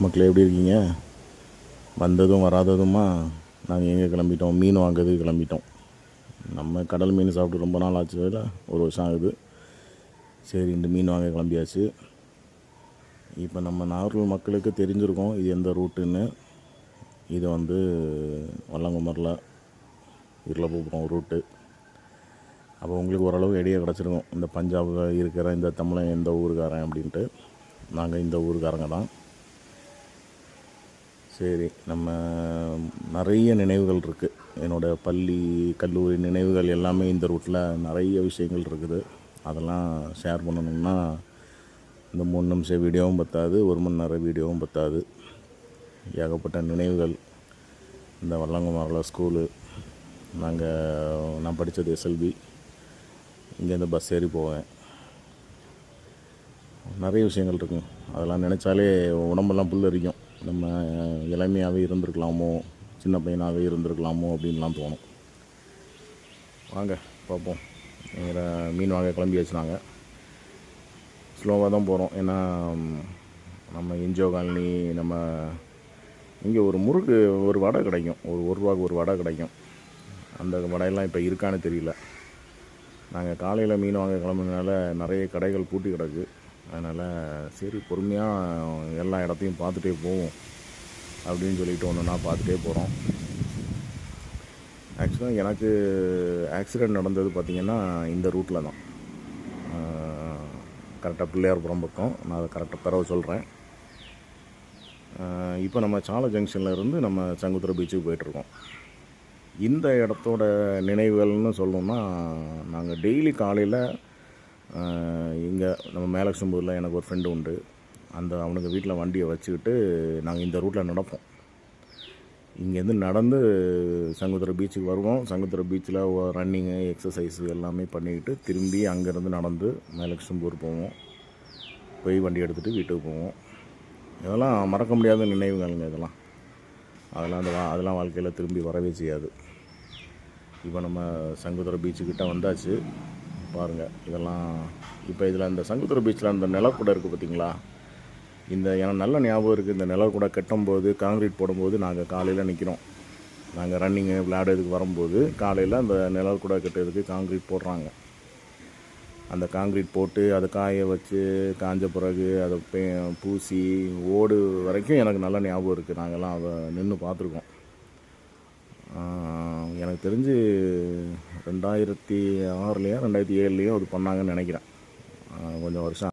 மக்களே எப்படி இருக்கீங்க? வந்ததும் வராததுமா நாங்கள் எங்கே கிளம்பிட்டோம்? மீன் வாங்கிறதுக்கு கிளம்பிட்டோம். நம்ம கடல் மீன் சாப்பிட்டு ரொம்ப நாள் ஆச்சு, வேலை 1 வருஷம் ஆகுது. சரி, இந்த மீன் வாங்க கிளம்பியாச்சு. இப்போ நம்ம நாகர்கோவில் மக்களுக்கு தெரிஞ்சிருக்கோம் இது எந்த ரூட்டுன்னு. இது வல்லங்குமரில் இதில் போகிறோம் ரூட்டு. அப்போ உங்களுக்கு ஓரளவு ஐடியா கிடச்சிருக்கும் இந்த பஞ்சாபில் இருக்கிற இந்த தமிழன் எந்த ஊருக்காரன் அப்படின்ட்டு. நாங்கள் இந்த ஊருக்காரங்க தான். சரி, நம்ம நிறைய நினைவுகள் இருக்குது. என்னோடய பள்ளி கல்லூரி நினைவுகள் எல்லாமே இந்த ரூட்டில் நிறைய விஷயங்கள் இருக்குது. அதெல்லாம் ஷேர் பண்ணணும்னா இந்த 3 நிமிஷம் வீடியோவும் பத்தாது, 1 மணி நேரம் வீடியோவும் பத்தாது. ஏகப்பட்ட நினைவுகள். இந்த வல்லங்குமரில் ஸ்கூலு, நான் படித்தது SLB. இங்கேருந்து பஸ் ஏறி போவேன். நிறைய விஷயங்கள் இருக்குங்க. அதெல்லாம் நினச்சாலே உடம்பெல்லாம் புல்லரிக்கும். நம்ம இளமையாகவே இருந்திருக்கலாமோ, சின்ன பையனாகவே இருந்திருக்கலாமோ அப்படின்லாம் தோணும். வாங்க பார்ப்போம். மீன் வாங்க கிளம்பியாச்சு. நாங்கள் ஸ்லோவாக தான் போகிறோம். ஏன்னா நம்ம என்ஜிஓ காலனி, நம்ம இங்கே ஒரு வடை கிடைக்கும். ஒரு ரூபாய்க்கு ஒரு வடை கிடைக்கும். அந்த வடையெல்லாம் இப்போ இருக்கான்னு தெரியல. நாங்கள் காலையில் மீன் வாங்க கிளம்புனால நிறைய கடைகள் பூட்டி கிடக்கு. அதனால் சரி, பொறுமையாக எல்லா இடத்தையும் பார்த்துட்டே போவோம் அப்படின்னு சொல்லிட்டு ஒன்றுனா பார்த்துட்டே போகிறோம். ஆக்சுவலாக எனக்கு ஆக்சிடெண்ட் நடந்தது பார்த்திங்கன்னா இந்த ரூட்டில் தான். கரெக்டாக பிள்ளையார்புரம் பக்கம். நான் அதை கரெக்டாக பிறகு சொல்கிறேன். இப்போ நம்ம சாலை ஜங்ஷனில் இருந்து நம்ம சங்குத்துறை பீச்சுக்கு போயிட்டுருக்கோம். இந்த இடத்தோட நினைவுகள்னு சொல்லணும்னா, நாங்கள் டெய்லி காலையில் இங்கே நம்ம மேலக்ஷம்பூரில் எனக்கு ஒரு ஃப்ரெண்டு உண்டு. அவனுக்கு வீட்டில் வண்டியை வச்சுக்கிட்டு நாங்கள் இந்த ரூட்டில் நடப்போம். இங்கேருந்து நடந்து சங்குத்துறை பீச்சுக்கு வருவோம். சங்குத்துறை பீச்சில் ரன்னிங்கு, எக்ஸசைஸு எல்லாமே பண்ணிக்கிட்டு திரும்பி அங்கேருந்து நடந்து மேலக்ஷம்பூர் போவோம். போய் வண்டி எடுத்துகிட்டு வீட்டுக்கு போவோம். இதெல்லாம் மறக்க முடியாத நினைவுகள்ங்க. அதெல்லாம் வாழ்க்கையில் திரும்பி வரவே செய்யாது. இப்போ நம்ம சங்குத்துறை பீச்சுக்கிட்ட வந்தாச்சு. பாருங்கள், இதெல்லாம் இப்போ இதில் இந்த சங்குத்துறை பீச்சில் அந்த நிலக்கூடை இருக்குது பார்த்திங்களா? எனக்கு நல்ல ஞாபகம் இருக்குது. இந்த நிலக்கூடை கட்டும்போது, காங்கிரீட் போடும்போது நாங்கள் காலையில் நிற்கிறோம். நாங்கள் ரன்னிங்கு விளையாடுறதுக்கு வரும்போது காலையில் அந்த நிலக்கூடை கட்டுறதுக்கு காங்கிரீட் போடுறாங்க. அந்த காங்கிரீட் போட்டு அதை காய வச்சு காஞ்ச பிறகு அதை பூசி ஓடு வரைக்கும் எனக்கு நல்ல ஞாபகம் இருக்குது. நாங்கள்லாம் அதை நின்று பார்த்துருக்கோம். எனக்கு தெரிஞ்சு 2006 2007 அது பண்ணாங்கன்னு நினைக்கிறேன். கொஞ்சம் வருஷம்